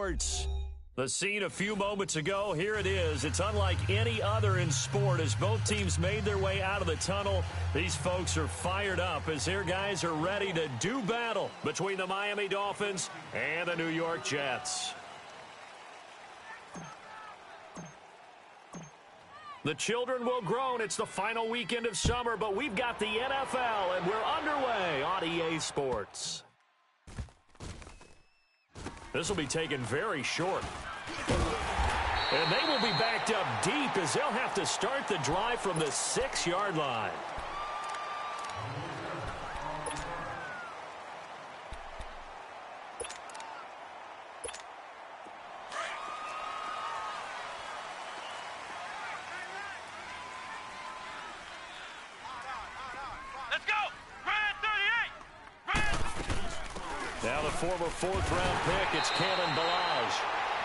Sports. The scene a few moments ago, here it is. It's unlike any other in sport as both teams made their way out of the tunnel. These folks are fired up as their guys are ready to do battle between the Miami Dolphins and the New York Jets. The children will groan. It's the final weekend of summer, but we've got the NFL, and we're underway on EA Sports. This will be taken very short. And they will be backed up deep as they'll have to start the drive from the 6-yard line. Now the former 4th-round pick, it's Kalen Ballage.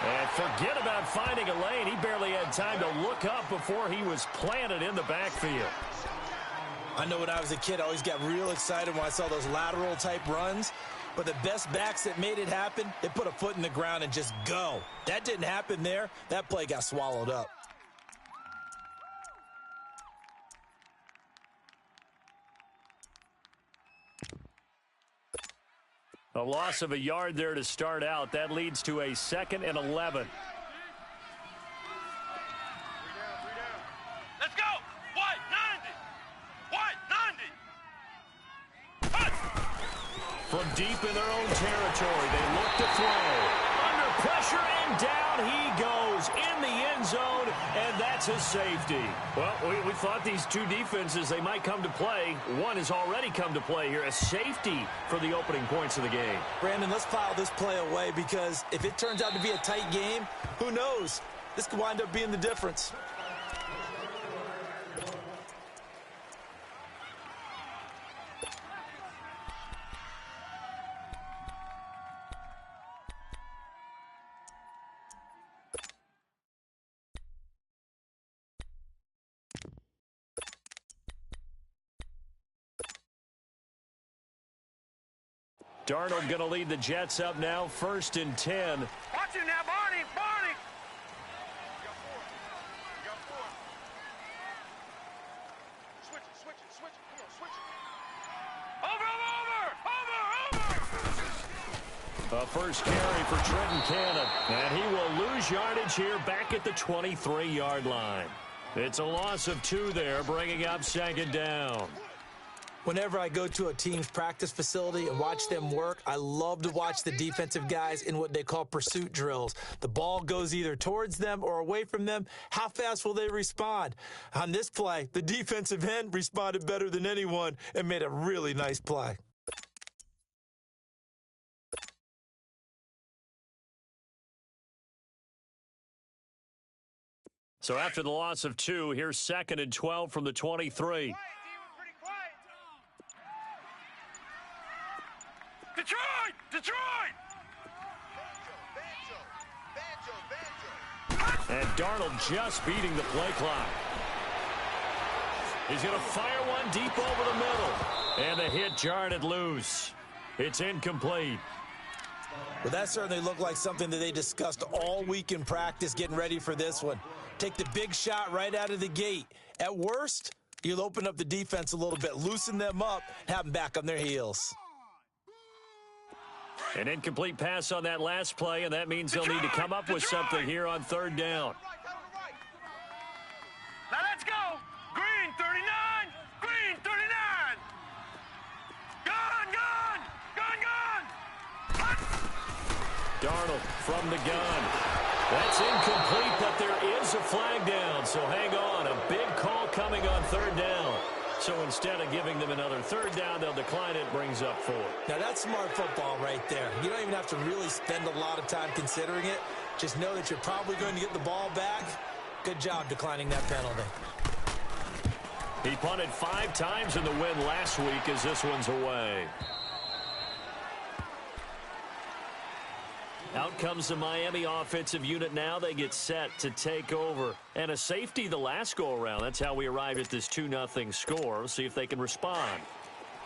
And forget about finding a lane. He barely had time to look up before he was planted in the backfield. I know when I was a kid, I always got real excited when I saw those lateral-type runs. But the best backs that made it happen, they put a foot in the ground and just go. That didn't happen there. That play got swallowed up. A loss of a yard there to start out. That leads to a 2nd and 11. Let's go! White 90! White 90! From deep in their own territory, they look to throw. Under pressure, and down he goes in the end zone, and that's a safety. Well, we thought these two defenses, they might come to play. One has already come to play here, a safety for the opening points of the game. Brandon, let's file this play away because if it turns out to be a tight game, who knows? This could wind up being the difference. Darnold going to lead the Jets up now, 1st and 10. Watch it now, Barney! Barney! Switch it, switch it, switch it. Come on, switch it. Over! A first carry for Trenton Cannon, and he will lose yardage here back at the 23-yard line. It's a loss of 2 there, bringing up 2nd down. Whenever I go to a team's practice facility and watch them work, I love to watch the defensive guys in what they call pursuit drills. The ball goes either towards them or away from them. How fast will they respond? On this play, the defensive end responded better than anyone and made a really nice play. So after the loss of 2, here's 2nd and 12 from the 23. Detroit! Detroit! And Darnold just beating the play clock. He's going to fire one deep over the middle. And the hit jarred it loose. It's incomplete. Well, that certainly looked like something that they discussed all week in practice getting ready for this one. Take the big shot right out of the gate. At worst, you'll open up the defense a little bit, loosen them up, have them back on their heels. An incomplete pass on that last play, and that means they'll need to come up with something here on 3rd down. Now let's go! Green 39! Green 39! Gun! Gun! Gun! Gun! Darnold from the gun. That's incomplete, but there is a flag down, so hang on. A big call coming on 3rd down. So instead of giving them another 3rd down, they'll decline it, brings up 4. Now, that's smart football right there. You don't even have to really spend a lot of time considering it. Just know that you're probably going to get the ball back. Good job declining that penalty. He punted 5 times in the win last week as this one's away. Out comes the Miami offensive unit now. They get set to take over. And a safety the last go-around. That's how we arrived at this 2-0 score. We'll see if they can respond.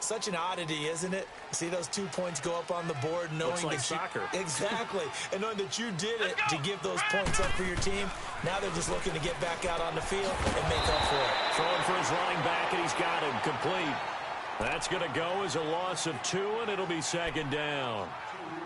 Such an oddity, isn't it? See those 2 points go up on the board knowing Looks like that soccer. Exactly. And knowing that you did it to give those points up for your team. Now they're just looking to get back out on the field and make up for it. Throwing for his running back, and he's got him complete. That's going to go as a loss of 2, and it'll be second down.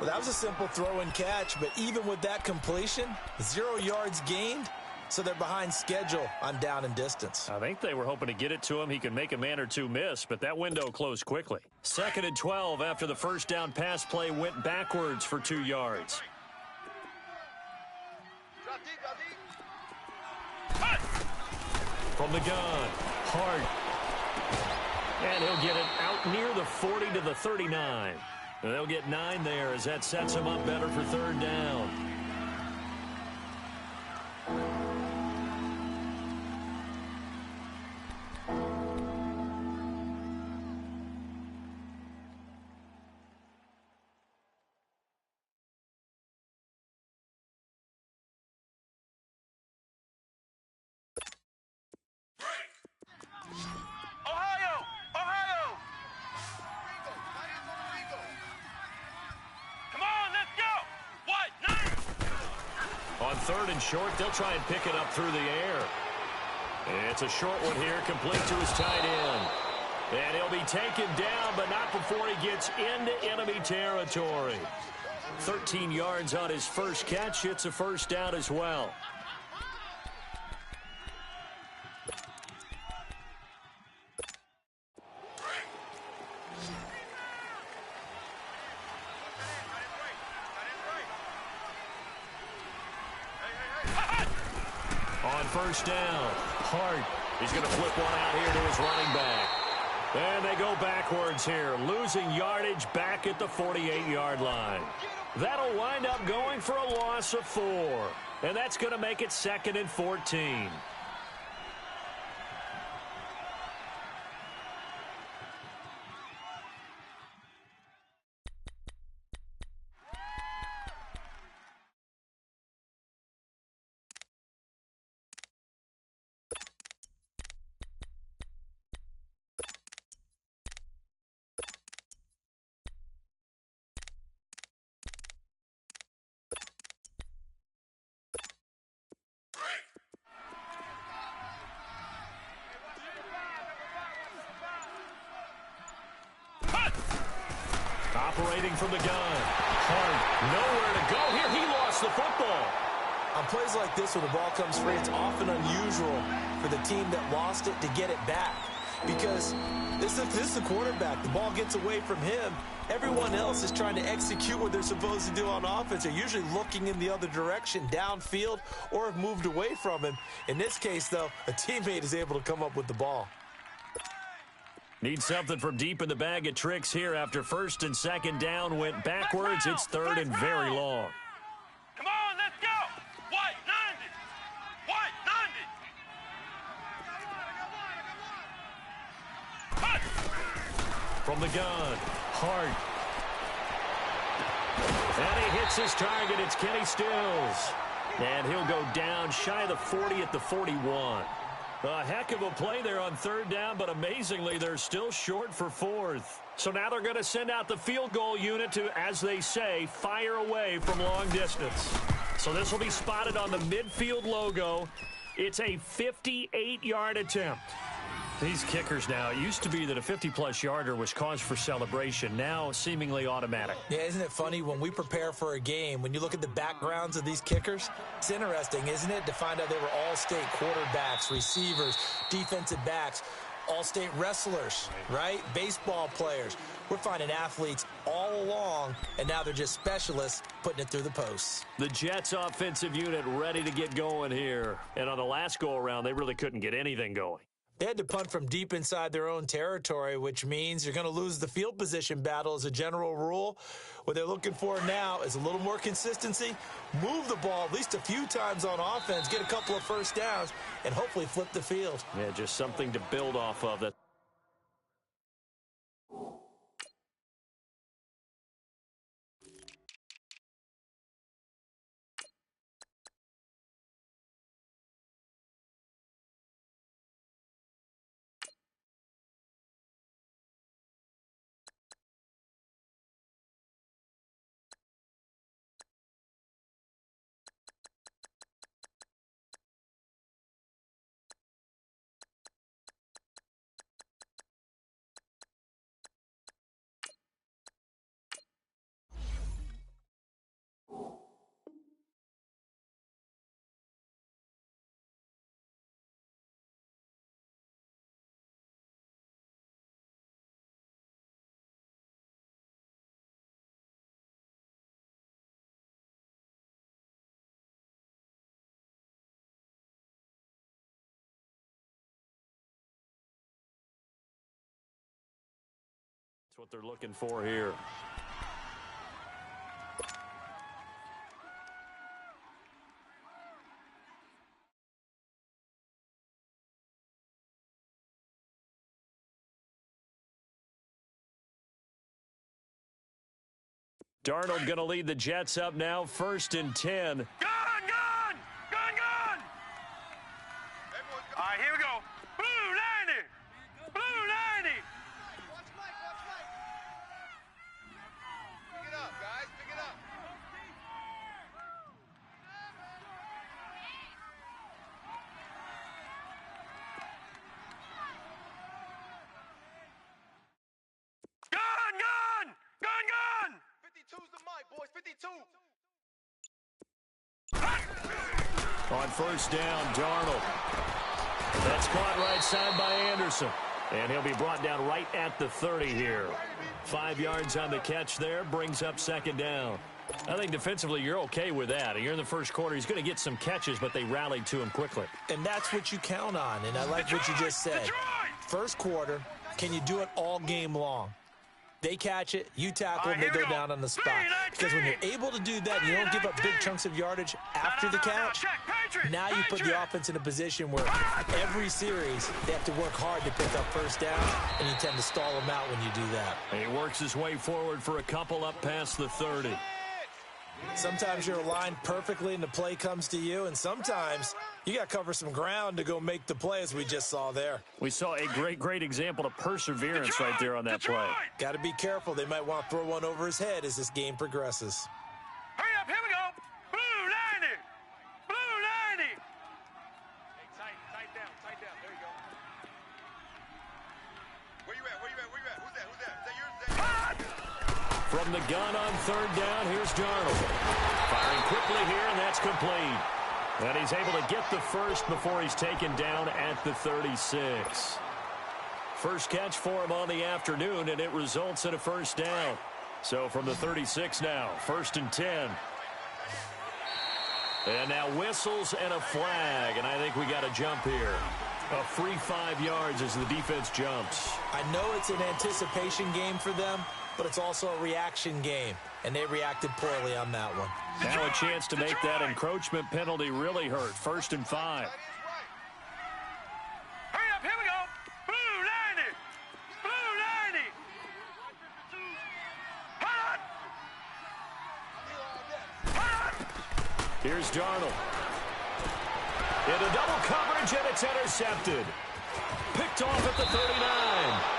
Well, that was a simple throw and catch, but even with that completion, 0 yards gained. So they're behind schedule on down and distance. I think they were hoping to get it to him. He could make a man or two miss, but that window closed quickly. 2nd and 12 after the first down pass play went backwards for 2 yards. From the gun, Hart. And he'll get it out near the 40 to the 39. And they'll get 9 there as that sets him up better for 3rd down. On 3rd and short, they'll try and pick it up through the air. It's a short one here, complete to his tight end. And he'll be taken down, but not before he gets into enemy territory. 13 yards on his first catch. It's a first down as well. On first down, Hart. He's going to flip one out here to his running back. And they go backwards here, losing yardage back at the 48-yard line. That'll wind up going for a loss of 4. And that's going to make it 2nd and 14. Operating from the gun. Hart, nowhere to go here. He lost the football. On plays like this, when the ball comes free, it's often unusual for the team that lost it to get it back. Because this is the quarterback. The ball gets away from him. Everyone else is trying to execute what they're supposed to do on offense. They're usually looking in the other direction, downfield, or have moved away from him. In this case, though, a teammate is able to come up with the ball. Need something from deep in the bag of tricks here after 1st and 2nd down went backwards. It's 3rd and very long. Come on, let's go. White, 90. White, 90. From the gun, Hart. And he hits his target. It's Kenny Stills. And he'll go down shy of the 40 at the 41. A heck of a play there on 3rd down, but amazingly, they're still short for 4th. So now they're going to send out the field goal unit to, as they say, fire away from long distance. So this will be spotted on the midfield logo. It's a 58-yard attempt. These kickers now, it used to be that a 50-plus yarder was cause for celebration. Now, seemingly automatic. Yeah, isn't it funny when we prepare for a game, when you look at the backgrounds of these kickers, it's interesting, isn't it, to find out they were all-state quarterbacks, receivers, defensive backs, all-state wrestlers, right? Baseball players. We're finding athletes all along, and now they're just specialists putting it through the posts. The Jets offensive unit ready to get going here. And on the last go-around, they really couldn't get anything going. They had to punt from deep inside their own territory, which means you're going to lose the field position battle as a general rule. What they're looking for now is a little more consistency, move the ball at least a few times on offense, get a couple of first downs, and hopefully flip the field. Yeah, just something to build off of that. That's what they're looking for here. Darnold going to lead the Jets up now, 1st and 10. Gun! All right, here we go. Blue 90! Blue 90! Watch Mike, watch Mike. Pick it up, guys, pick it up. Gun! 52's the mic, boys, 52. On 1st down, Darnold. That's caught right side by Anderson. And he'll be brought down right at the 30 here. 5 yards on the catch there, brings up 2nd down. I think defensively you're okay with that. You're in the first quarter. He's going to get some catches, but they rallied to him quickly. And that's what you count on, and I like what you just said. First quarter, can you do it all game long? They catch it, you tackle, and they go down on the spot. Because when you're able to do that, you don't give up big chunks of yardage after the catch, now you put the offense in a position where every series they have to work hard to pick up 1st down, and you tend to stall them out when you do that. And he works his way forward for a couple up past the 30. Sometimes you're aligned perfectly and the play comes to you, and sometimes you got to cover some ground to go make the play, as we just saw there. We saw a great example of perseverance right there on that play. Got to be careful. They might want to throw one over his head as this game progresses. Hurry up, here we go. Blue 90! Blue 90! Hey, tight down, there you go. Where you at? Who's that? Is that yours? From the gun on 3rd down, here's Darnold. Firing quickly here, and that's complete. And he's able to get the first before he's taken down at the 36. First catch for him on the afternoon, and it results in a 1st down. So from the 36 now, 1st and 10. And now whistles and a flag, and I think we got a jump here. A free 5 yards as the defense jumps. I know it's an anticipation game for them, but it's also a reaction game, and they reacted poorly on that one. Now a chance to make that encroachment penalty really hurt. 1st and 5. Hurry up, here we go. Blue 90! Blue 90! Here's Darnold. Into double coverage, and it's intercepted. Picked off at the 39.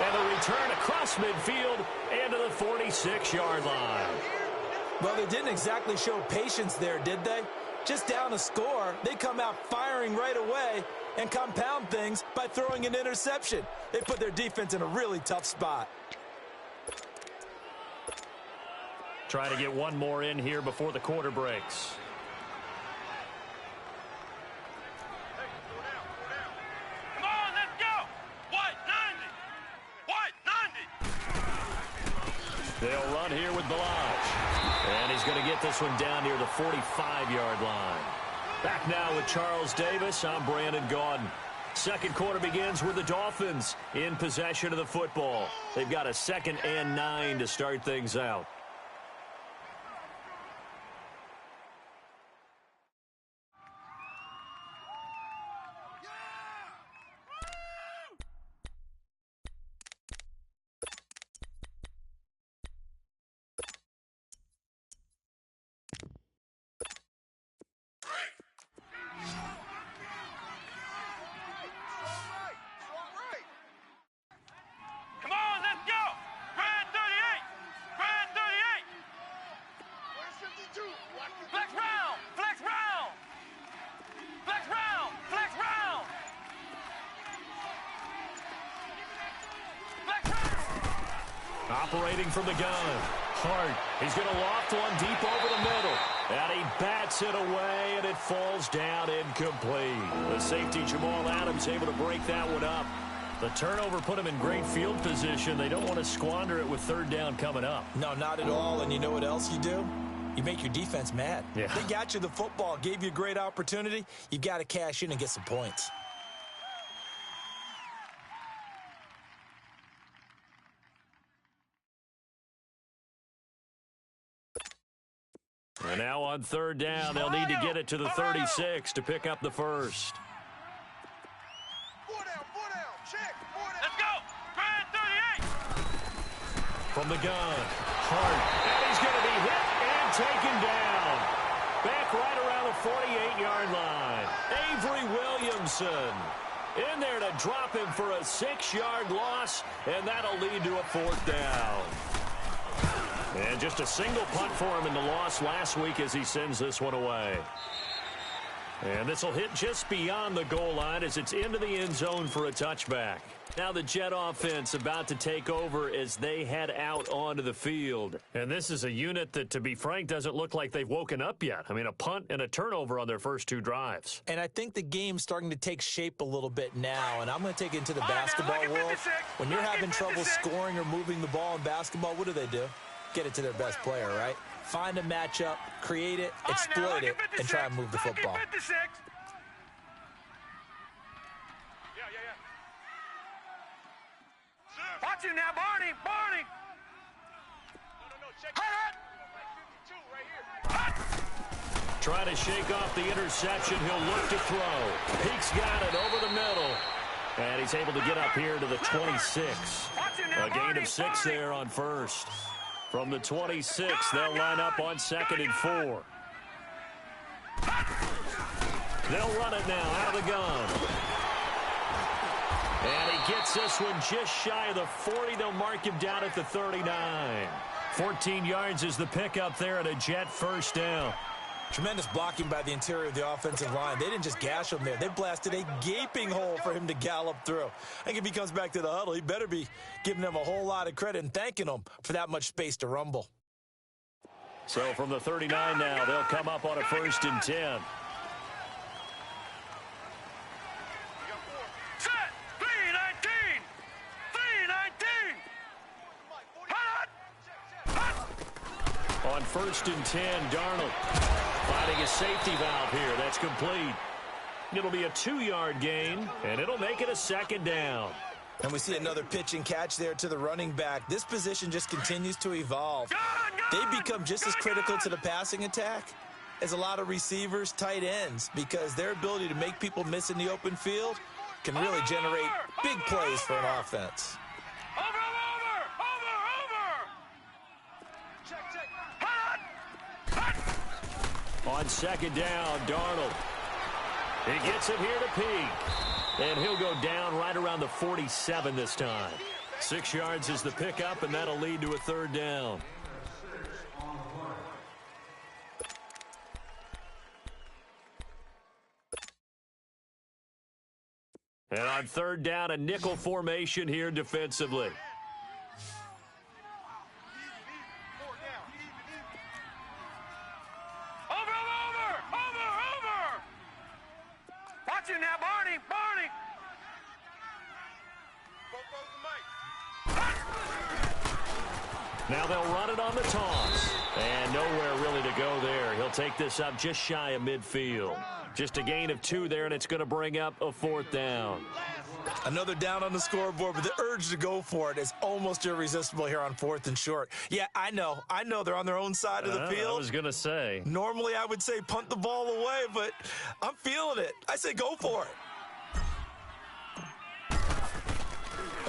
And the return across midfield and to the 46-yard line. Well, they didn't exactly show patience there, did they? Just down a score, they come out firing right away and compound things by throwing an interception. They put their defense in a really tough spot. Trying to get one more in here before the quarter breaks. Come on, let's go. White 90! They'll run here with Balaj. And he's going to get this one down near the 45-yard line. Back now with Charles Davis. I'm Brandon Gaudin. Second quarter begins with the Dolphins in possession of the football. They've got a 2nd and 9 to start things out. Come on, let's go. Grand 38! Grand 38! Where's 52? Flex round! Flex round! Flex round! Flex round! Flex round! Operating from the gun. Hart. He's going to loft one deep over the middle. And he bats it away, and it falls down incomplete. The safety, Jamal Adams, able to break that one up. The turnover put him in great field position. They don't want to squander it with 3rd down coming up. No, not at all. And you know what else you do? You make your defense mad. Yeah. They got you the football, gave you a great opportunity. You got to cash in and get some points. And now on third down, they'll need to get it to the 36 to pick up the first. 4 down, check, 4 down. Let's go. Grand 38. From the gun, Hart, and he's going to be hit and taken down. Back right around the 48-yard line. Avery Williamson in there to drop him for a 6-yard loss, and that'll lead to a 4th down. And just a single punt for him in the loss last week as he sends this one away. And this will hit just beyond the goal line as it's into the end zone for a touchback. Now the Jet offense about to take over as they head out onto the field. And this is a unit that, to be frank, doesn't look like they've woken up yet. I mean, a punt and a turnover on their first 2 drives. And I think the game's starting to take shape a little bit now, and I'm going to take it into the basketball world. When you're having trouble scoring or moving the ball in basketball, what do? Get it to their best player, right? Find a matchup, create it, exploit it, and try and move the football. Watch him now, Barney. No, check it. 52 right here. Trying to shake off the interception. He'll look to throw. Peek's got it over the middle. And he's able to get up here to the 26. A gain of 6 there on first. From the 26, they'll line up on 2nd and 4. They'll run it now out of the gun. And he gets this one just shy of the 40. They'll mark him down at the 39. 14 yards is the pickup there at a Jet first down. Tremendous blocking by the interior of the offensive line. They didn't just gash him there. They blasted a gaping hole for him to gallop through. I think if he comes back to the huddle, he better be giving them a whole lot of credit and thanking them for that much space to rumble. So from the 39 now, they'll come up on a 1st and 10. Set, 319. On 1st and 10, Darnold finding a safety valve here. That's complete. It'll be a 2-yard gain, and it'll make it a 2nd down. And we see another pitch and catch there to the running back. This position just continues to evolve. They become just as critical to the passing attack as a lot of receivers, tight ends, because their ability to make people miss in the open field can really generate big plays for an offense. On 2nd down, Darnold. He gets it here to Peek. And he'll go down right around the 47 this time. 6 yards is the pickup, and that'll lead to a 3rd down. And on 3rd down, a nickel formation here defensively. Now, Barney. Now they'll run it on the toss. And nowhere really to go there. He'll take this up just shy of midfield. Just a gain of 2 there, and it's going to bring up a 4th down. Another down on the scoreboard, but the urge to go for it is almost irresistible here on 4th and short. Yeah, I know they're on their own side of the field. I was going to say. Normally I would say punt the ball away, but I'm feeling it. I say go for it.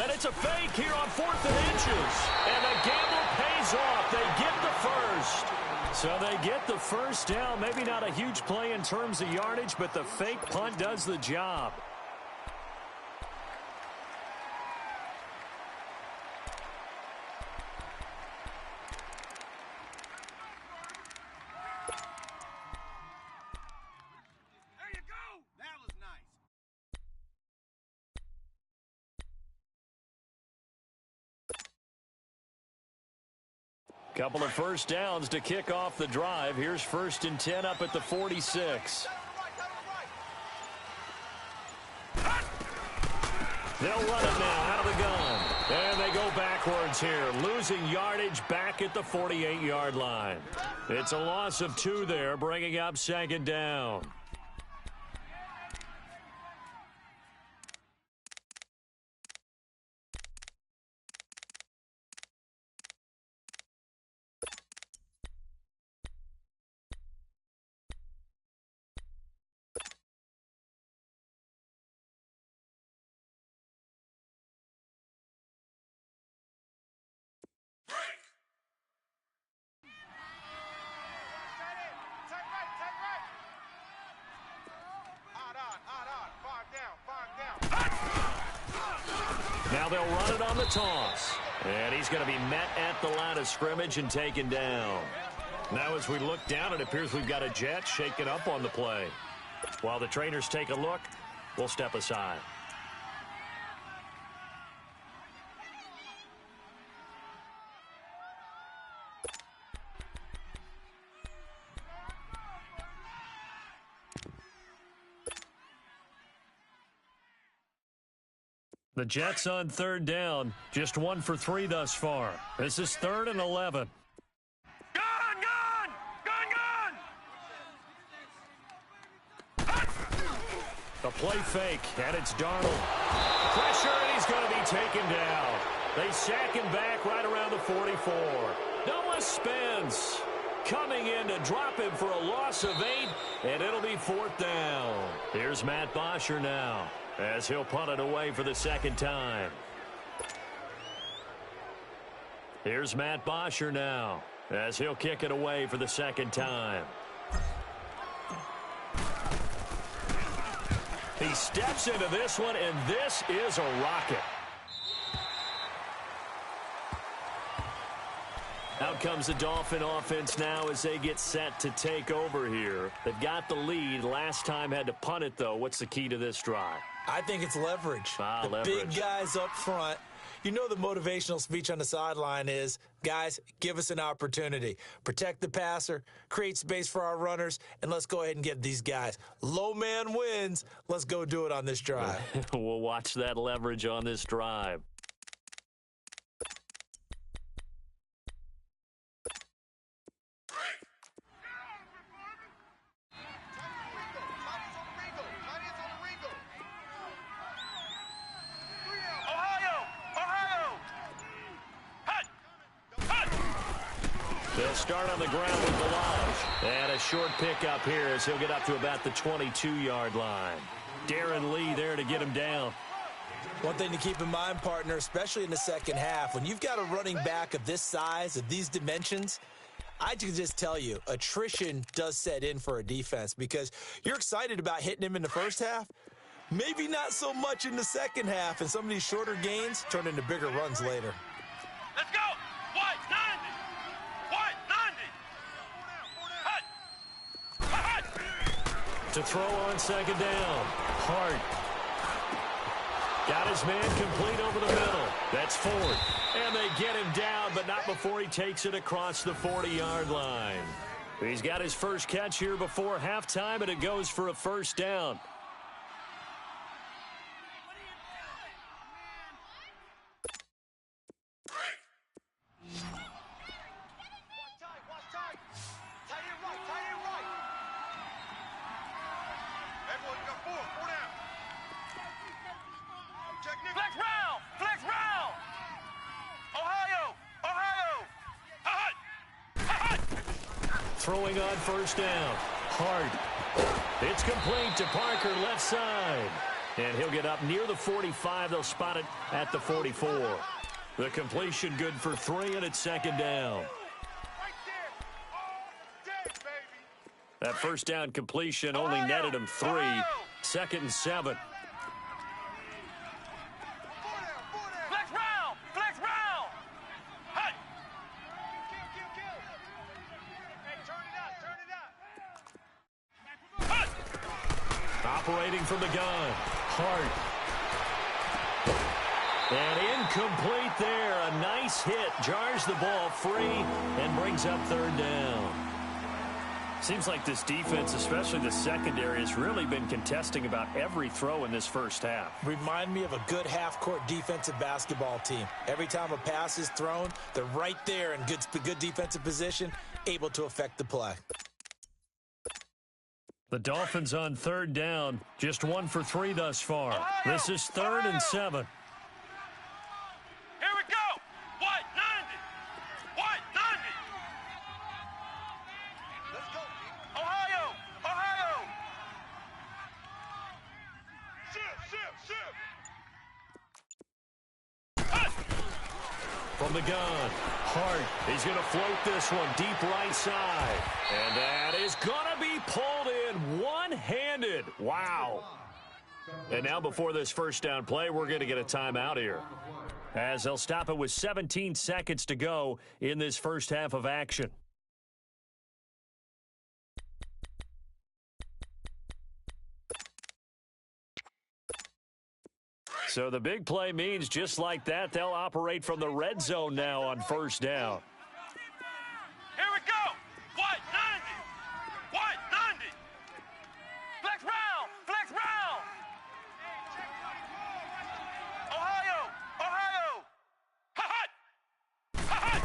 And it's a fake here on 4th and inches. And the gamble pays off. They get the first. So they get the first down. Maybe not a huge play in terms of yardage, but the fake punt does the job. Couple of first downs to kick off the drive. Here's 1st and 10 up at the 46. They'll run it now out of the gun. And they go backwards here, losing yardage back at the 48-yard line. It's a loss of 2 there, bringing up 2nd down. Now they'll run it on the toss. And he's going to be met at the line of scrimmage and taken down. Now as we look down, it appears we've got a Jet shaken up on the play. While the trainers take a look, we'll step aside. The Jets on third down, just 1 for 3 thus far. This is 3rd and 11. Gun! The play fake, and it's Darnold. Pressure, and he's going to be taken down. They sack him back right around the 44. Noah Spence coming in to drop him for a loss of 8, and it'll be 4th down. Here's Matt Bosher now, as he'll punt it away for the 2nd time. Here's Matt Bosher now, as he'll kick it away for the 2nd time. He steps into this one, and this is a rocket. Out comes the Dolphin offense now as they get set to take over here. They've got the lead. Last time had to punt it, though. What's the key to this drive? I think it's leverage. The leverage. Big guys up front. You know the motivational speech on the sideline is, guys, give us an opportunity. Protect the passer, create space for our runners, and let's go ahead and get these guys. Low man wins. Let's go do it on this drive. We'll watch that leverage on this drive. They'll start on the ground with Balaj. And a short pickup here as he'll get up to about the 22-yard line. Darren Lee there to get him down. One thing to keep in mind, partner, especially in the second half, when you've got a running back of this size, of these dimensions, I can just tell you, attrition does set in for a defense because you're excited about hitting him in the first half. Maybe not so much in the second half, and some of these shorter gains turn into bigger runs later. Let's go! White 90! To throw on 2nd down. Hart. Got his man complete over the middle. That's 4th. And they get him down, but not before he takes it across the 40-yard line. He's got his first catch here before halftime, and it goes for a 1st down. Flex round! Ohio! Throwing on 1st down. Hart. It's complete to Parker, left side. And he'll get up near the 45. They'll spot it at the 44. The completion good for 3, and it's 2nd down. That 1st down completion only netted him 3. 2nd and 7. Flex round! Hey! Turn it up! Operating from the gun. Hart. And incomplete there. A nice hit. Jars the ball free and brings up 3rd down. Seems like this defense, especially the secondary, has really been contesting about every throw in this first half. Remind me of a good half-court defensive basketball team. Every time a pass is thrown, they're right there in good defensive position, able to affect the play. The Dolphins on 3rd down, just 1 for 3 thus far. This is 3rd and 7. Here we go! White 90! White 90! Let's go! Ohio! Ship! From the gun, Hart. He's going to float this one deep right side. And that is going to be pulled in one-handed. Wow. And now before this first down play, we're going to get a timeout here, as they'll stop it with 17 seconds to go in this first half of action. So the big play means just like that, they'll operate from the red zone now on first down. Here we go. White 90. White 90. Flex round. Flex round. Ohio. Ohio. Ha-ha. Ha-ha.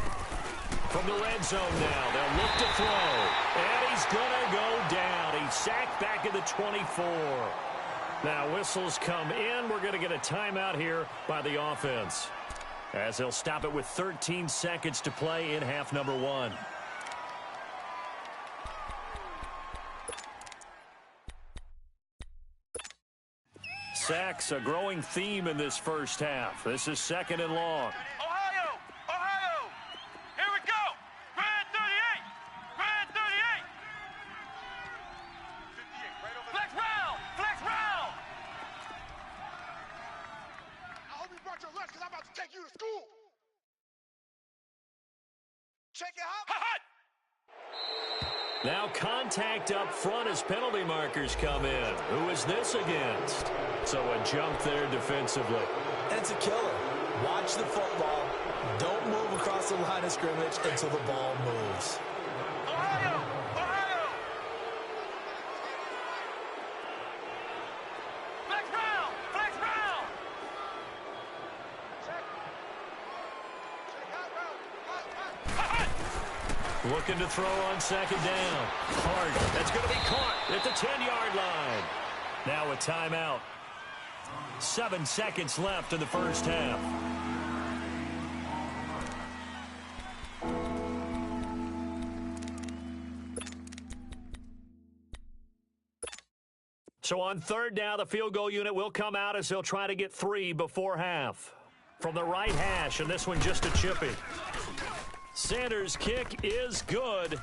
From the red zone now, they'll look to throw. And he's going to go down. He's sacked back at the 24. Now whistles come in. We're going to get a timeout here by the offense, as they'll stop it with 13 seconds to play in half number one. Sacks, a growing theme in this first half. This is second and long. Ohio. Ohio. Here we go. Grand 38. Grand 38. 58. Right over there. Flex round. Flex round. I hope you brought your lunch, because I'm about to take you to school. Check it out. Ha-ha. Now contact up front as penalty markers come in. Who is this against? So a jump there defensively. And it's a killer. Watch the football. Don't move across the line of scrimmage until the ball moves. Ohio. Ohio. Flex round. Flex round. Check. Check out round. Ha-ha. Looking to throw on second down. Hart. That's going to be caught at the 10-yard line. Now a timeout. 7 seconds left in the first half. So on third down, the field goal unit will come out as they'll try to get 3 before half. From the right hash, and this one just a chippy. Sanders' kick is good.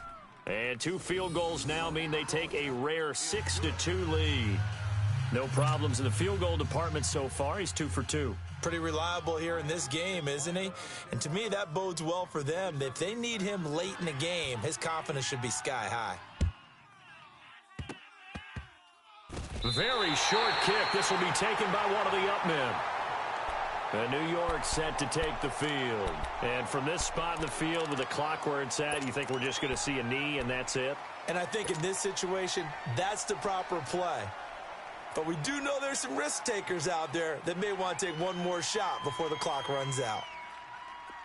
And 2 field goals now mean they take a rare 6-2 lead. No problems in the field goal department so far. He's 2 for 2. Pretty reliable here in this game, isn't he? And to me, that bodes well for them. If they need him late in the game, his confidence should be sky high. Very short kick. This will be taken by one of the up men. And New York set to take the field. And from this spot in the field with the clock where it's at, you think we're just going to see a knee and that's it? And I think in this situation, that's the proper play. But we do know there's some risk takers out there that may want to take one more shot before the clock runs out.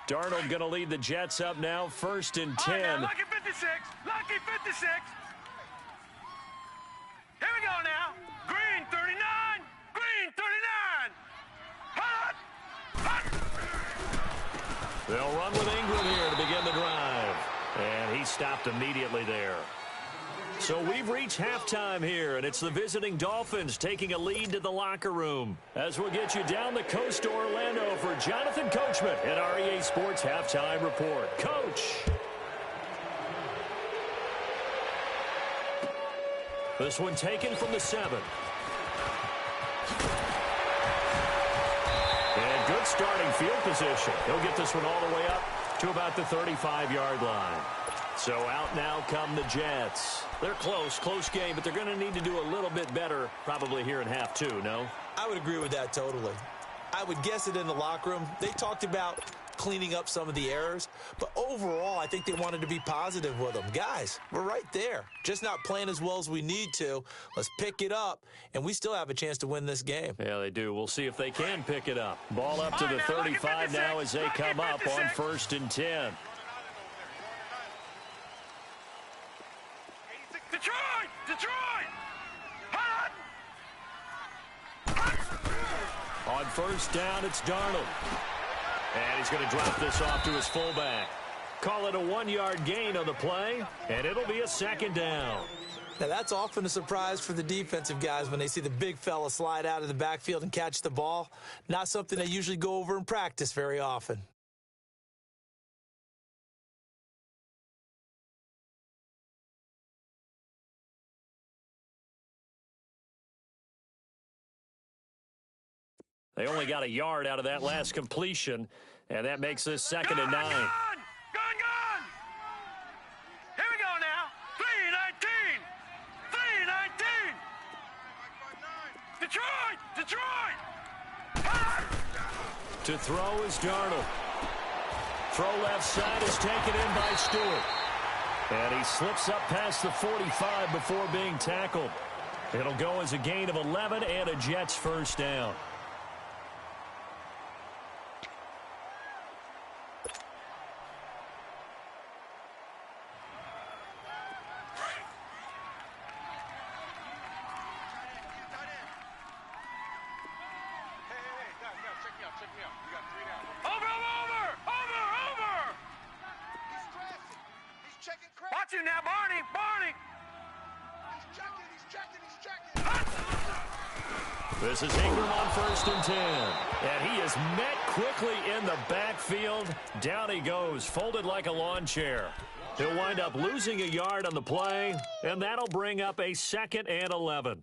Darnold going to lead the Jets up now, 1st and 10. All right, now, lucky 56. Lucky 56. Here we go now. Green 39. Green 39. Hot. Hot. They'll run with Ingram here to begin the drive. And he stopped immediately there. So we've reached halftime here, and it's the visiting Dolphins taking a lead to the locker room. As we'll get you down the coast to Orlando for Jonathan Coachman at REA Sports Halftime Report. Coach. This one taken from the 7. And good starting field position. He'll get this one all the way up to about the 35-yard line. So out now come the Jets. They're close game, but they're going to need to do a little bit better probably here in half 2, no? I would agree with that totally. I would guess it in the locker room. They talked about cleaning up some of the errors, but overall, I think they wanted to be positive with them. Guys, we're right there. Just not playing as well as we need to. Let's pick it up, and we still have a chance to win this game. Yeah, they do. We'll see if they can pick it up. Ball up to the 35 now as they come up on 1st and 10. Detroit! Detroit! Hot! On 1st down, it's Darnold. And he's going to drop this off to his fullback. Call it a 1-yard gain on the play, and it'll be a 2nd down. Now, that's often a surprise for the defensive guys when they see the big fella slide out of the backfield and catch the ball. Not something they usually go over in practice very often. They only got a yard out of that last completion, and that makes this 2nd and 9. Gone! Here we go now. 3:19. 3:19. Detroit! To throw is Darnold. Throw left side is taken in by Stewart. And he slips up past the 45 before being tackled. It'll go as a gain of 11 and a Jets first down. Watch you now, Barney! He's checking. This is Ingram on 1st and 10. And he is met quickly in the backfield. Down he goes, folded like a lawn chair. He'll wind up losing a yard on the play, and that'll bring up a 2nd and 11.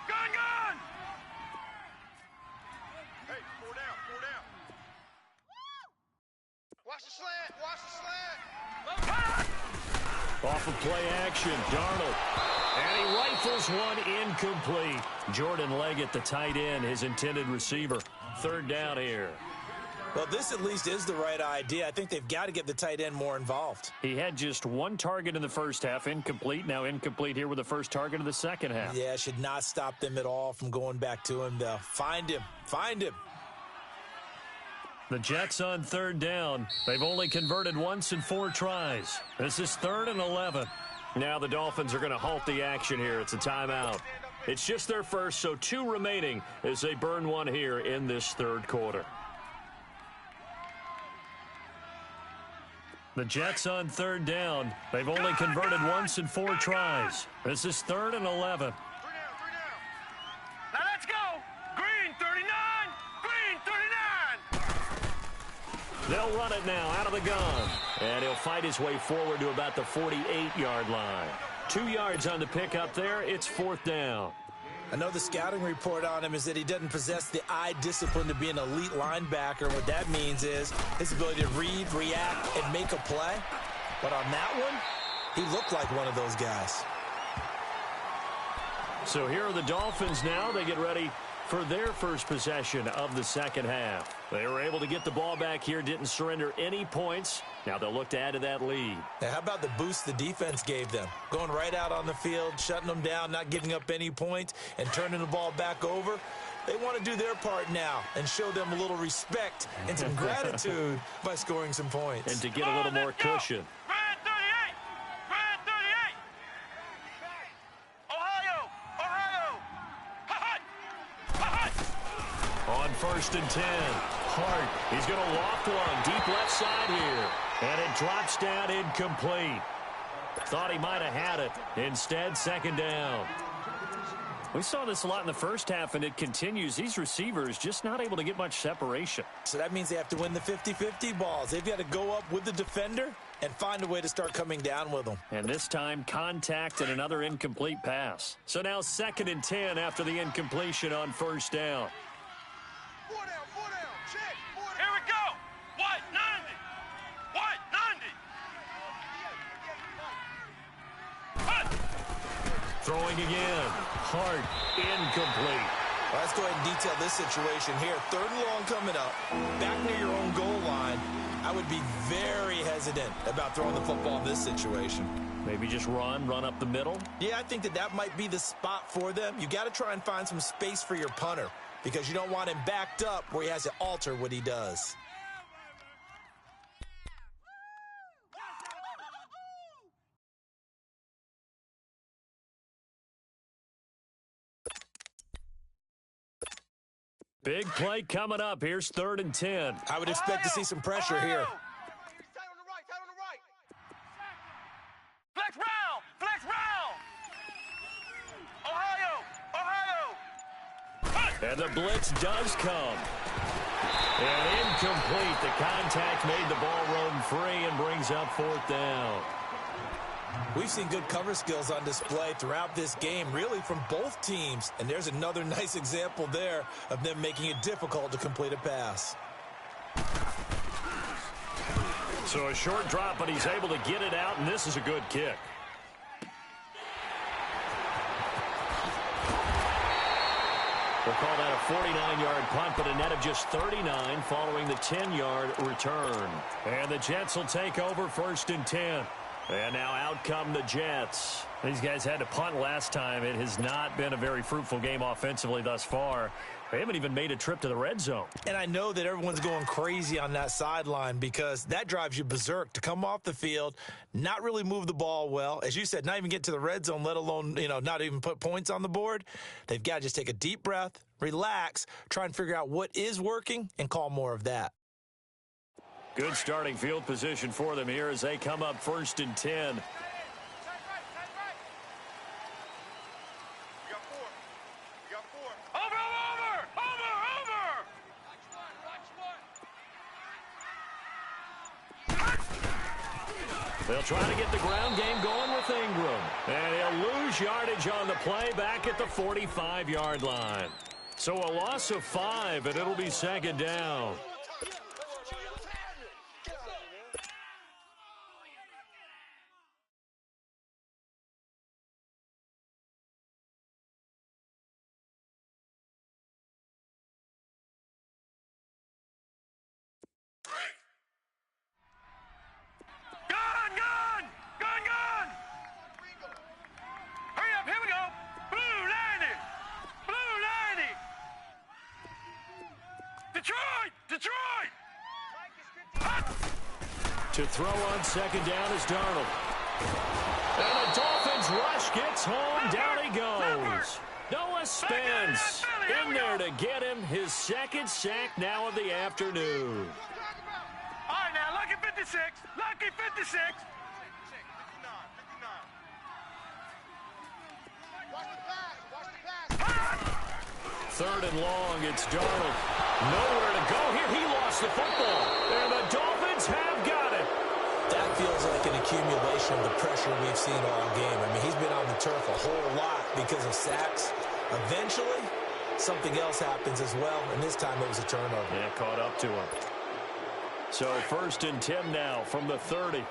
Gone! Hey, 4 down. Watch the slant. Off of play action, Darnold. And he rifles one incomplete. Jordan Leggett, the tight end, his intended receiver. 3rd down here. Well, this at least is the right idea. I think they've got to get the tight end more involved. He had just 1 target in the first half, incomplete. Now incomplete here with the first target of the second half. Yeah, should not stop them at all from going back to him, though. Find him. The Jets on 3rd down. They've only converted once in 4 tries. This is 3rd and 11. Now the Dolphins are going to halt the action here. It's a timeout. It's just their first, so 2 remaining as they burn one here in this 3rd quarter. The Jets on 3rd down. They've only converted once in 4 tries. This is 3rd and 11. 3 down. Now let's go. Green 39. They'll run it now out of the gun. And he'll fight his way forward to about the 48-yard line. 2 yards on the pickup there. It's 4th down. I know the scouting report on him is that he doesn't possess the eye discipline to be an elite linebacker. What that means is his ability to read, react, and make a play. But on that one, he looked like one of those guys. So here are the Dolphins now. They get ready for their first possession of the second half. They were able to get the ball back here, didn't surrender any points. Now they'll look to add to that lead. Now, how about the boost the defense gave them? Going right out on the field, shutting them down, not giving up any points, and turning the ball back over. They want to do their part now and show them a little respect and some gratitude by scoring some points. And to get a little more cushion. Grand 38. Ohio. On 1st and 10. Hart. He's going to loft one. Deep left side here. And it drops down incomplete. Thought he might have had it. Instead, 2nd down. We saw this a lot in the first half, and it continues. These receivers just not able to get much separation. So that means they have to win the 50-50 balls. They've got to go up with the defender and find a way to start coming down with them. And this time, contact and another incomplete pass. So now 2nd and 10 after the incompletion on 1st down. 4 down. Check. 4 down. Here we go. White 90. Throwing again. Hart. Incomplete. Well, let's go ahead and detail this situation here. 3rd and long coming up. Back near your own goal line. I would be very hesitant about throwing the football in this situation. Maybe just run up the middle. Yeah, I think that might be the spot for them. You got to try and find some space for your punter because you don't want him backed up where he has to alter what he does. Big play coming up. Here's 3rd and 10. I would expect to see some pressure here. Tight on the right. Flex round. Ohio. And the blitz does come. And incomplete. The contact made the ball roam free and brings up fourth down. We've seen good cover skills on display throughout this game, really from both teams. And there's another nice example there of them making it difficult to complete a pass. So a short drop, but he's able to get it out, and this is a good kick. We'll call that a 49-yard punt, but a net of just 39 following the 10-yard return. And the Jets will take over 1st and 10. And now out come the Jets. These guys had to punt last time. It has not been a very fruitful game offensively thus far. They haven't even made a trip to the red zone. And I know that everyone's going crazy on that sideline because that drives you berserk to come off the field, not really move the ball well. As you said, not even get to the red zone, let alone, not even put points on the board. They've got to just take a deep breath, relax, try and figure out what is working, and call more of that. Good starting field position for them here as they come up 1st and 10. They'll try to get the ground game going with Ingram. And he'll lose yardage on the play back at the 45-yard line. So a loss of 5, and it'll be 2nd down. To throw on 2nd down is Darnold. And the Dolphins rush gets home. Down he goes. Noah Spence in there to get him his 2nd sack now of the afternoon. All right, now, lucky 56. Lucky 56. Third and long, it's Darnold. Nowhere to go here. He lost the football. And the Dolphins have got it. That feels like an accumulation of the pressure we've seen all game. I mean, he's been on the turf a whole lot because of sacks. Eventually, something else happens as well, and this time it was a turnover. Yeah, caught up to him. So 1st and 10 now from the 30.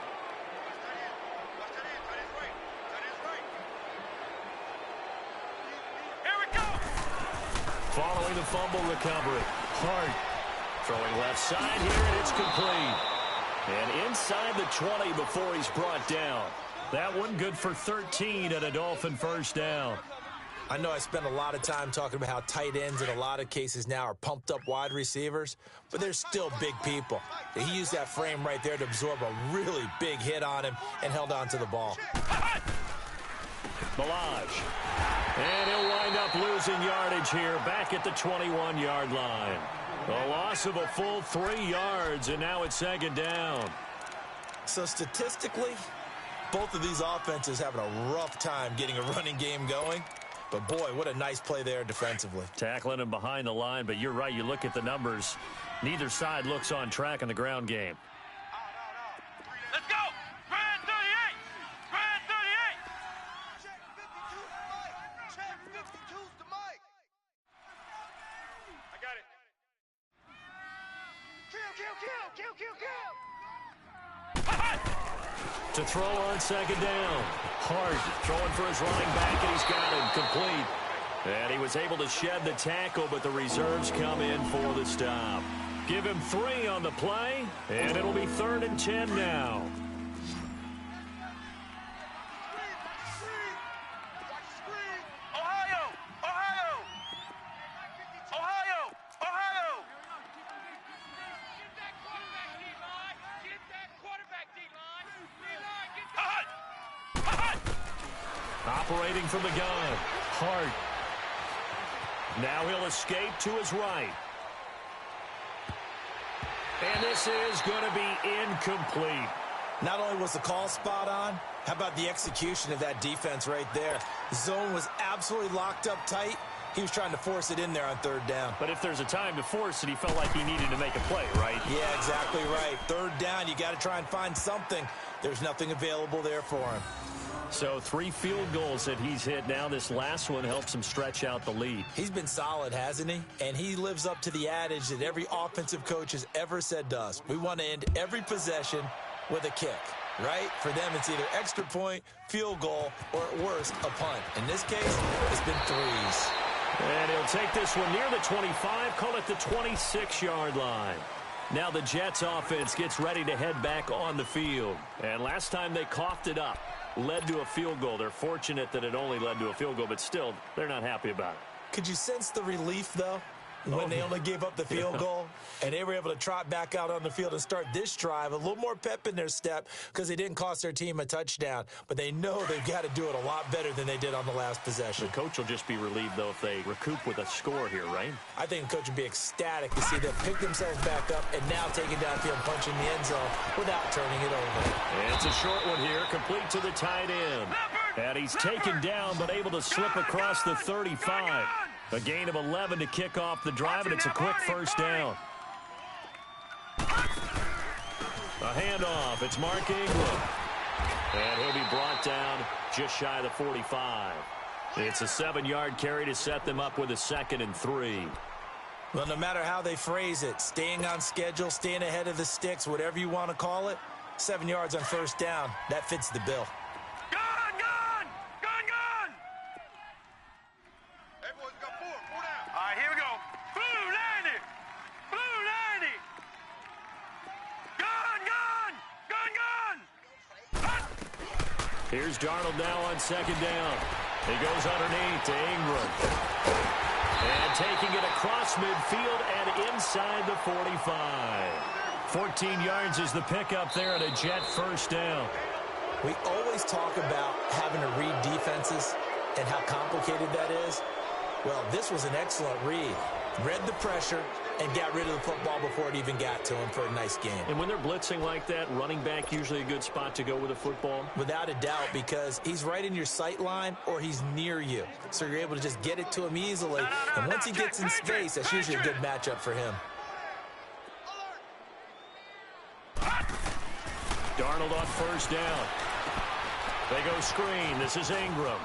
Following the fumble recovery. Hart throwing left side here, and it's complete. And inside the 20 before he's brought down. That one good for 13 and a Dolphin 1st down. I know I spent a lot of time talking about how tight ends in a lot of cases now are pumped up wide receivers, but they're still big people. He used that frame right there to absorb a really big hit on him and held on to the ball. Milage. And he'll wind up losing yardage here back at the 21-yard line. A loss of a full 3 yards, and now it's 2nd down. So statistically, both of these offenses having a rough time getting a running game going. But, boy, what a nice play there defensively. Tackling him behind the line, but you're right. You look at the numbers. Neither side looks on track in the ground game. Let's go! Grand 38! Grand 38! Check 52's the mic! I got it. Kill! To throw on 2nd down. Hart throwing for his running back, and he's got him complete. And he was able to shed the tackle, but the reserves come in for the stop. Give him 3 on the play, and it'll be 3rd and 10 now. Operating from the gun, Hart. Now he'll escape to his right. And this is going to be incomplete. Not only was the call spot on, how about the execution of that defense right there? The zone was absolutely locked up tight, He was trying to force it in there on third down. But if there's a time to force it, he felt like he needed to make a play, right? Yeah, exactly right. Third down, you got to try and find something. There's nothing available there for him. So 3 field goals that he's hit now. This last one helps him stretch out the lead. He's been solid, hasn't he? And he lives up to the adage that every offensive coach has ever said to us. We want to end every possession with a kick, right? For them, it's either extra point, field goal, or at worst, a punt. In this case, it's been 3s. And he'll take this one near the 25, call it the 26-yard line. Now the Jets offense gets ready to head back on the field. And last time they coughed it up, led to a field goal. They're fortunate that it only led to a field goal, but still, they're not happy about it. Could you sense the relief, though, when they only gave up the field goal and they were able to trot back out on the field and start this drive? A little more pep in their step because they didn't cost their team a touchdown, but they know they've got to do it a lot better than they did on the last possession. The coach will just be relieved, though, if they recoup with a score here, right? I think the coach would be ecstatic to see them pick themselves back up and now take it downfield and punch in the end zone without turning it over. And it's a short one here, complete to the tight end. And he's taken down, but able to slip across the 35. A gain of 11 to kick off the drive, and it's a quick first down. A handoff. It's Mark Ingram. And he'll be brought down just shy of the 45. It's a 7-yard carry to set them up with a 2nd and 3. Well, no matter how they phrase it, staying on schedule, staying ahead of the sticks, whatever you want to call it, 7 yards on first down, that fits the bill. Here's Darnold now on 2nd down. He goes underneath to Ingram. And taking it across midfield and inside the 45. 14 yards is the pickup there and a Jet first down. We always talk about having to read defenses and how complicated that is. Well, this was an excellent read. Read the pressure and got rid of the football before it even got to him for a nice game. And when they're blitzing like that, running back usually a good spot to go with the football? Without a doubt, because he's right in your sight line or he's near you. So you're able to just get it to him easily. And once he gets in space, that's usually a good matchup for him. Darnold on first down. They go screen. This is Ingram.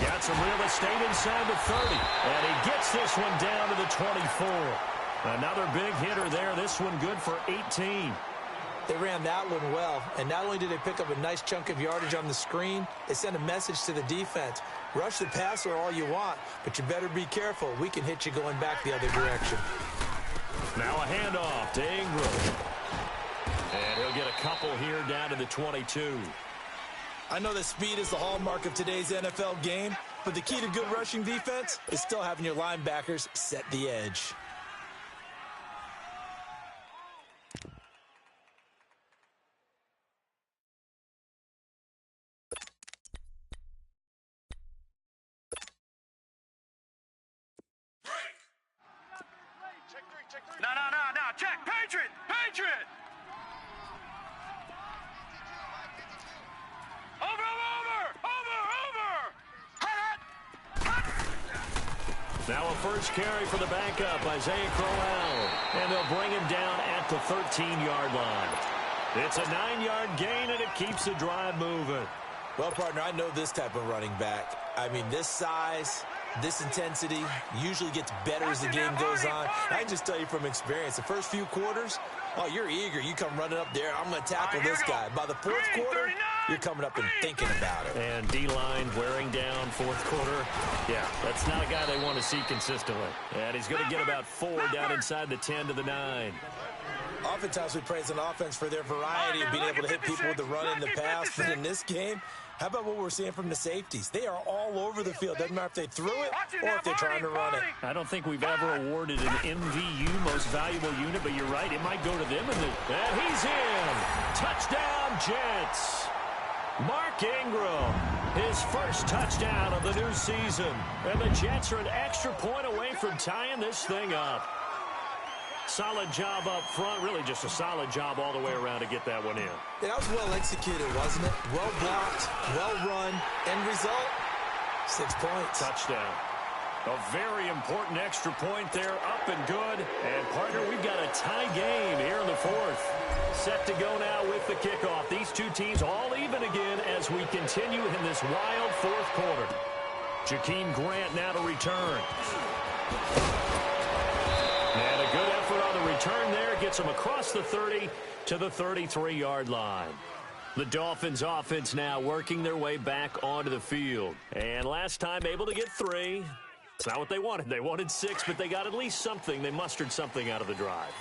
Got some real estate inside the 30. And he gets this one down to the 24. Another big hitter there. This one good for 18. They ran that one well. And not only did they pick up a nice chunk of yardage on the screen, they sent a message to the defense. Rush the passer all you want, but you better be careful. We can hit you going back the other direction. Now a handoff to Ingram. And he'll get a couple here down to the 22. I know that speed is the hallmark of today's NFL game, but the key to good rushing defense is still having your linebackers set the edge. No, check, Patriot! Now a first carry for the backup, Isaiah Crowell. And they'll bring him down at the 13-yard line. It's a 9-yard gain, and it keeps the drive moving. Well, partner, I know this type of running back. I mean, this size, this intensity usually gets better as the game goes on. I can just tell you from experience, the first few quarters, oh, you're eager. You come running up there. I'm going to tackle this guy. By the fourth quarter, you're coming up and thinking about it. And D-line wearing down fourth quarter. Yeah, that's not a guy they want to see consistently. And he's going to get about 4 down inside the 10 to the 9. Oftentimes we praise an offense for their variety of being able to hit people with the run and the pass. But in this game, how about what we're seeing from the safeties? They are all over the field. Doesn't matter if they threw it or if they're trying to run it. I don't think we've ever awarded an MVU, most valuable unit, but you're right. It might go to them. And he's in. Touchdown, Jets. Mark Ingram, his first touchdown of the new season. And the Jets are an extra point away from tying this thing up. Solid job up front. Really just a solid job all the way around to get that one in. Yeah, that was well executed, wasn't it? Well blocked, well run. End result, 6 points. Touchdown. A very important extra point there, up and good. And, partner, we've got a tie game here in the fourth. Set to go now with the kickoff. These two teams all even again as we continue in this wild fourth quarter. Jakeem Grant now to return. And a good effort on the return there. Gets him across the 30 to the 33-yard line. The Dolphins offense now working their way back onto the field. And last time able to get 3. It's not what they wanted. They wanted 6, but they got at least something. They mustered something out of the drive.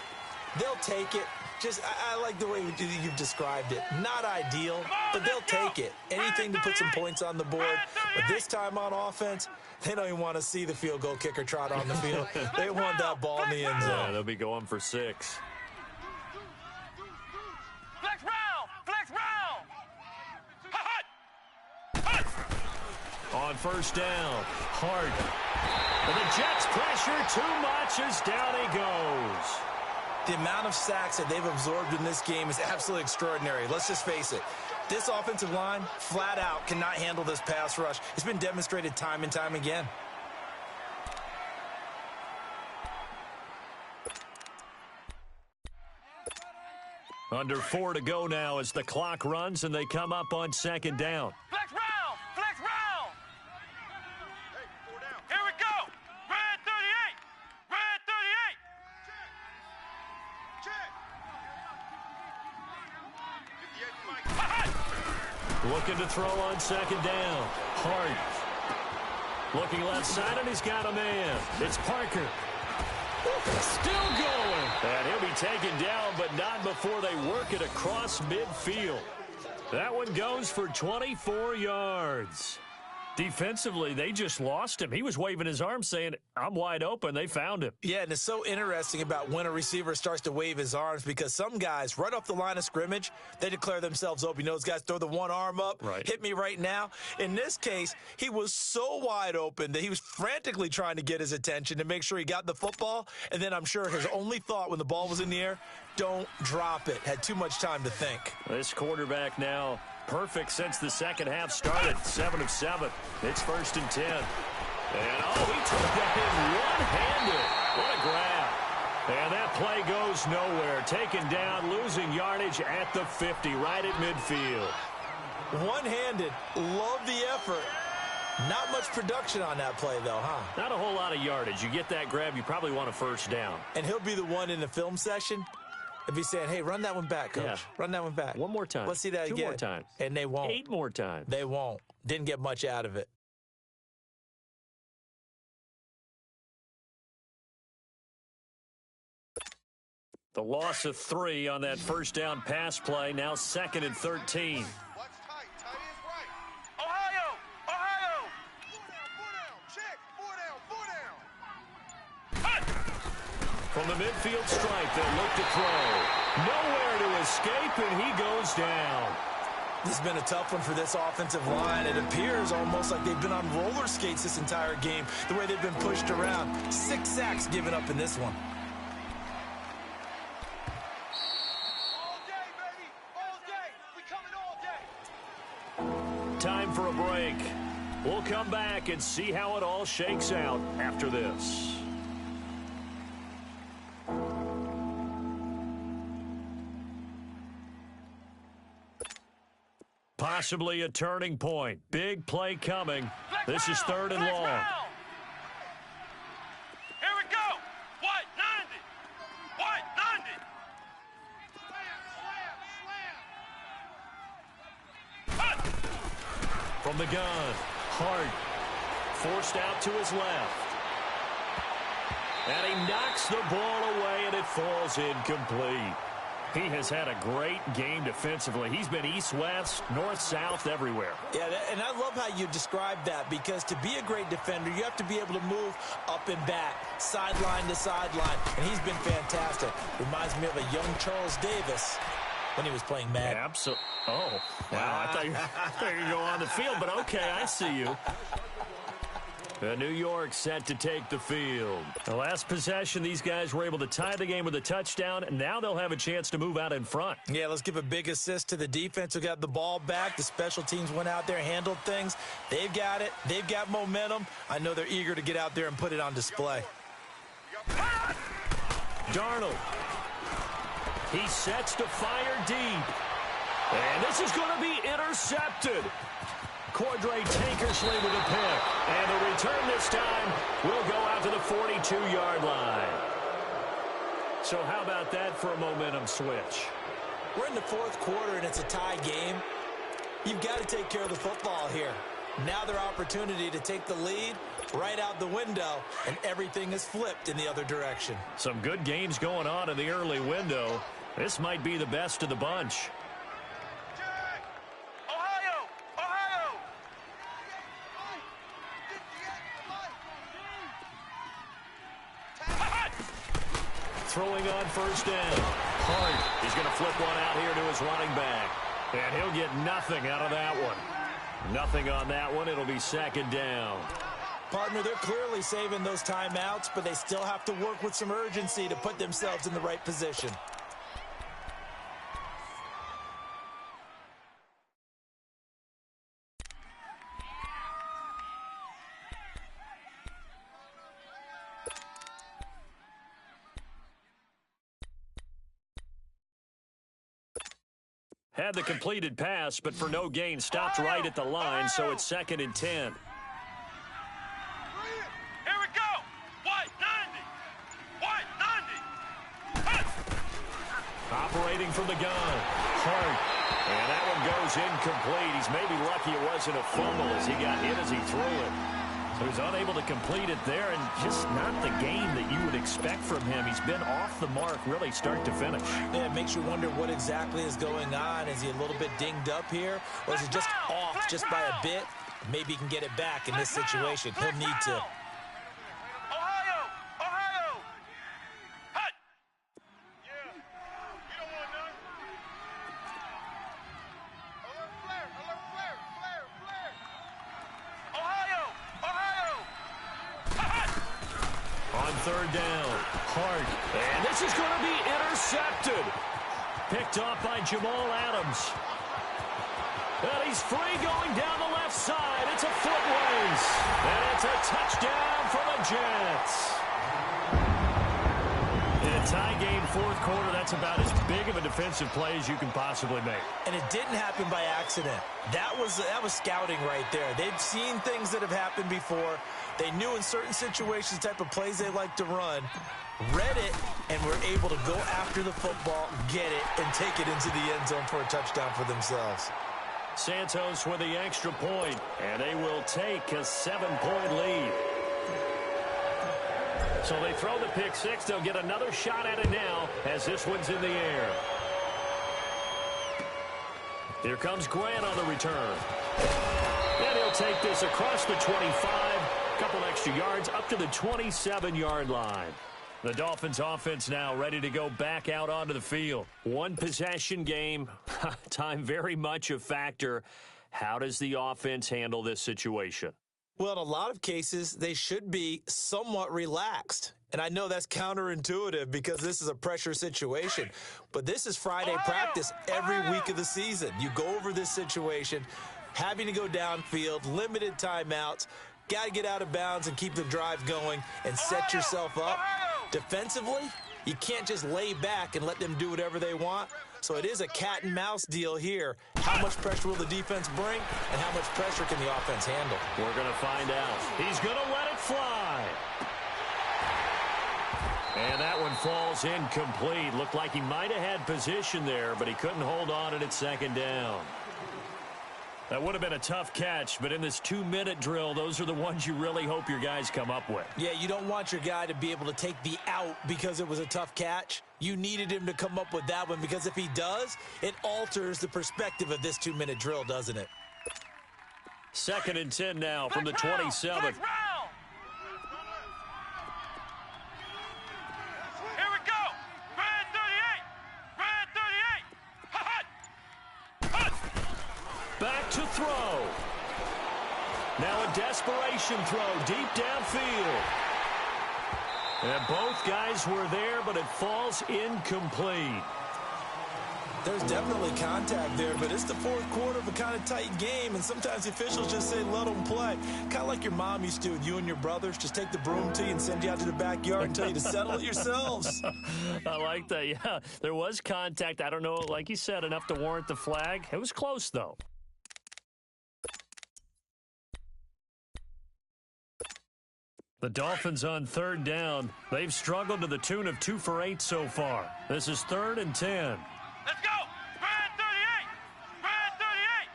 They'll take it. I like the way you've described it. Not ideal, but they'll take it. Anything to put some points on the board. But this time on offense, they don't even want to see the field goal kicker trot on the field. They want that ball in the end zone. Yeah, they'll be going for 6. Flex round! Flex round! On first down, Hart. And the Jets pressure too much as down he goes. The amount of sacks that they've absorbed in this game is absolutely extraordinary. Let's just face it. This offensive line, flat out, cannot handle this pass rush. It's been demonstrated time and time again. Under 4 to go now as the clock runs and they come up on second down. Flex round! Flex round! Hey, 4 down. Here we go! Red 38! Red 38! Check! Check! Looking to throw on second down. Hart. Looking left side, and he's got a man. It's Parker. Still going. And he'll be taken down, but not before they work it across midfield. That one goes for 24 yards. Defensively, they just lost him. He was waving his arms saying, I'm wide open. They found him. Yeah, and it's so interesting about when a receiver starts to wave his arms because some guys, right off the line of scrimmage, they declare themselves open. You know, those guys throw the one arm up, right. Hit me right now. In this case, he was so wide open that he was frantically trying to get his attention to make sure he got the football. And then I'm sure his only thought when the ball was in the air, don't drop it. Had too much time to think. This quarterback now perfect since the second half started. 7 of 7. It's 1st and 10. And, he took that in one-handed. What a grab. And that play goes nowhere. Taken down, losing yardage at the 50, right at midfield. One-handed. Love the effort. Not much production on that play, though, huh? Not a whole lot of yardage. You get that grab, you probably want a first down. And he'll be the one in the film session and be saying, hey, run that one back, Coach. Yeah. Run that one back. One more time. Let's see that 2 again. more times. And they won't. 8 more times. They won't. Didn't get much out of it. The loss of 3 on that first down pass play. Now 2nd and 13. Watch tight. Tight is right. Ohio! Ohio! 4 down. 4 down. 4 down. From the midfield stripe, they'll look to throw. Nowhere to escape, and he goes down. This has been a tough one for this offensive line. It appears almost like they've been on roller skates this entire game, the way they've been pushed around. 6 sacks given up in this one. All day, baby. All day. We coming all day. Time for a break. We'll come back and see how it all shakes out after this. Possibly a turning point. Big play coming. This is 3rd and long. Here we go. White, 90. White, 90. From the gun, Hart forced out to his left. And he knocks the ball away, and it falls incomplete. He has had a great game defensively. He's been east-west, north-south, everywhere. Yeah, and I love how you describe that because to be a great defender, you have to be able to move up and back, sideline to sideline, and he's been fantastic. Reminds me of a young Charles Davis when he was playing Madden. Absolutely. Oh, wow. I thought you were going to go on the field, but okay, I see you. New York set to take the field. The last possession, these guys were able to tie the game with a touchdown, and now they'll have a chance to move out in front. Yeah, let's give a big assist to the defense who got the ball back. The special teams went out there, handled things. They've got it. They've got momentum. I know they're eager to get out there and put it on display. Darnold. He sets to fire deep. And this is going to be intercepted. Cordray Tankersley with a pick. And the return this time will go out to the 42-yard line. So how about that for a momentum switch? We're in the fourth quarter, and it's a tie game. You've got to take care of the football here. Now their opportunity to take the lead right out the window, and everything is flipped in the other direction. Some good games going on in the early window. This might be the best of the bunch. Throwing on first down. Hart. He's going to flip one out here to his running back. And he'll get nothing out of that one. Nothing on that one. It'll be second down. Partner, they're clearly saving those timeouts, but they still have to work with some urgency to put themselves in the right position. Had the completed pass, but for no gain, stopped right at the line, so it's 2nd and 10. Here we go. White 90. White 90. Operating from the gun. Hart. And that one goes incomplete. He's maybe lucky it wasn't a fumble as he got hit as he threw it. So he's unable to complete it there, and just not the game that you would expect from him. He's been off the mark really start to finish. Yeah, it makes you wonder what exactly is going on. Is he a little bit dinged up here, or is he just off just by a bit? Maybe he can get it back in this situation. He'll need to. Third down. Hart. And this is going to be intercepted. Picked off by Jamal Adams. And he's free going down the left side. It's a foot race. And it's a touchdown for the Jets. In a tie game, fourth quarter, that's about as big of a defensive play as you can possibly make. And it didn't happen by accident. That was scouting right there. They've seen things that have happened before. They knew in certain situations the type of plays they like to run, read it, and were able to go after the football, get it, and take it into the end zone for a touchdown for themselves. Santos with the extra point, and they will take a 7-point lead. So they throw the pick six. They'll get another shot at it now as this one's in the air. Here comes Grant on the return. And he'll take this across the 25. Couple extra yards up to the 27-yard line. The Dolphins offense now ready to go back out onto the field. One possession game. Time very much a factor. How does the offense handle this situation? Well, in a lot of cases, they should be somewhat relaxed. And I know that's counterintuitive because this is a pressure situation. But this is Friday practice every week of the season. You go over this situation, having to go downfield, limited timeouts. Got to get out of bounds and keep the drive going and set yourself up. Defensively, you can't just lay back and let them do whatever they want. So it is a cat and mouse deal here. How much pressure will the defense bring and how much pressure can the offense handle? We're going to find out. He's going to let it fly. And that one falls incomplete. Looked like he might have had position there, but he couldn't hold on, and it's second down. That would have been a tough catch, but in this 2-minute drill, those are the ones you really hope your guys come up with. Yeah, you don't want your guy to be able to take the out because it was a tough catch. You needed him to come up with that one because if he does, it alters the perspective of this 2-minute drill, doesn't it? 2nd and 10 now from the 27th. Back to throw. Now a desperation throw deep downfield. And both guys were there, but it falls incomplete. There's definitely contact there, but it's the fourth quarter of a kind of tight game, and sometimes the officials just say, let them play. Kind of like your mom used to with you and your brothers. Just take the broom to you and send you out to the backyard and tell you to settle it yourselves. I like that, yeah. There was contact. I don't know, like you said, enough to warrant the flag. It was close, though. The Dolphins on third down. They've struggled to the tune of 2 for 8 so far. This is 3rd and 10. Let's go! Red 38! Red 38!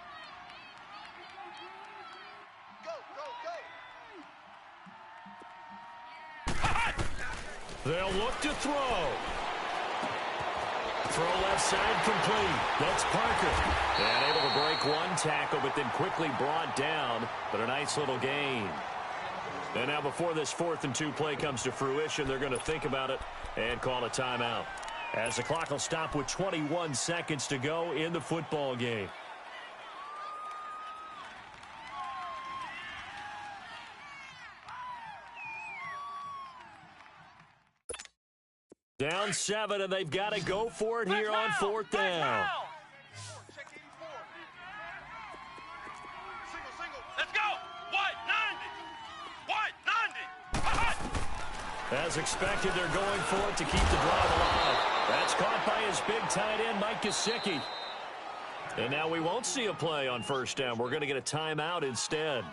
Go, go, go! They'll look to throw. Throw left side complete. That's Parker. And able to break one tackle, but then quickly brought down. But a nice little gain. And now before this 4th and 2 play comes to fruition, they're going to think about it and call a timeout, as the clock will stop with 21 seconds to go in the football game. Down 7, and they've got to go for it here on 4th down. Let's go! White 90! White 90! As expected, they're going for it to keep the drive alive. That's caught by his big tight end, Mike Gesicki. And now we won't see a play on 1st down. We're going to get a timeout instead,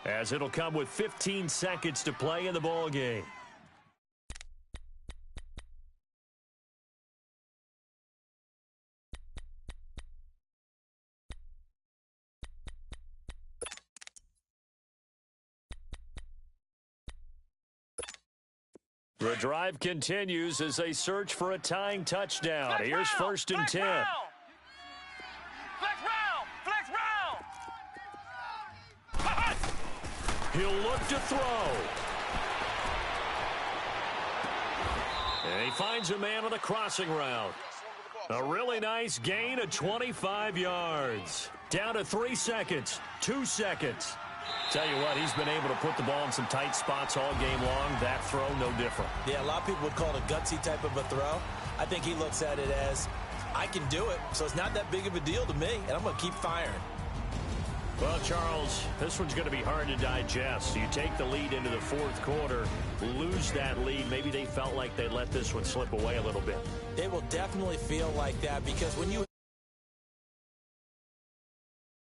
as it'll come with 15 seconds to play in the ball game. The drive continues as they search for a tying touchdown. Here's 1st and 10. Flex round! Flex round! He'll look to throw. And he finds a man on a crossing route. A really nice gain of 25 yards. Down to 3 seconds, 2 seconds. Tell you what, he's been able to put the ball in some tight spots all game long. That throw, no different. Yeah, a lot of people would call it a gutsy type of a throw. I think he looks at it as, I can do it, so it's not that big of a deal to me, and I'm going to keep firing. Well, Charles, this one's going to be hard to digest. You take the lead into the 4th quarter, lose that lead. Maybe they felt like they let this one slip away a little bit. They will definitely feel like that, because when you